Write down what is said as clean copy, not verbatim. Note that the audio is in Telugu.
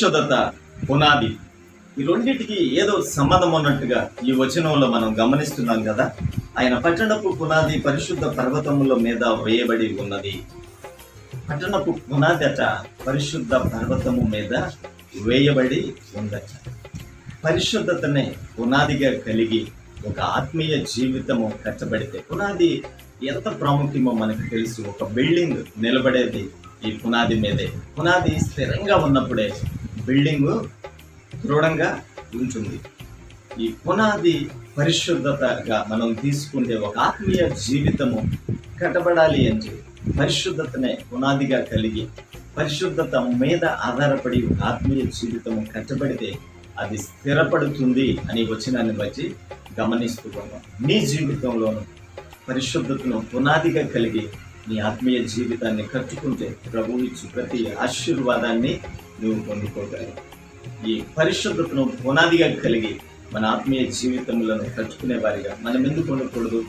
పరిశుద్ధత, పునాది, ఈ రెండింటికి ఏదో సంబంధం ఉన్నట్టుగా ఈ వచనంలో మనం గమనిస్తున్నాం కదా. ఆయన పట్టణపు పునాది పరిశుద్ధ పర్వతముల మీద వేయబడి ఉన్నది. పట్టణపు పునాది అట పరిశుద్ధ పర్వతము మీద వేయబడి ఉందట. పరిశుద్ధతనే పునాదిగా కలిగి ఒక ఆత్మీయ జీవితము కట్టబడితే, పునాది ఎంత ప్రాముఖ్యమో మనకు తెలుసు. ఒక బిల్డింగ్ నిలబడేది ఈ పునాది మీదే. పునాది స్థిరంగా ఉన్నప్పుడే బిల్డింగ్ దృఢంగా ఉంటుంది. ఈ పునాది పరిశుద్ధతగా మనం తీసుకుంటే ఒక ఆత్మీయ జీవితము కట్టబడాలి అంటే పరిశుద్ధతనే పునాదిగా కలిగి పరిశుద్ధత మీద ఆధారపడి ఒక ఆత్మీయ జీవితము కట్టబడితే అది స్థిరపడుతుంది అని వచనాన్ని బట్టి గమనిస్తూ ఉన్నాం. నీ జీవితంలోనూ పరిశుద్ధతను పునాదిగా కలిగి నీ ఆత్మీయ జీవితాన్ని కట్టుకుంటే ప్రభువు ఇచ్చు ప్రతి ఆశీర్వాదాన్ని నువ్వు పొందుకోగలవు. ఈ పరిశుద్ధతను పునాదిగా కలిగి మన ఆత్మీయ జీవితంలో కట్టుకునే వారిగా మనం ఎందుకు ఉండకూడదు?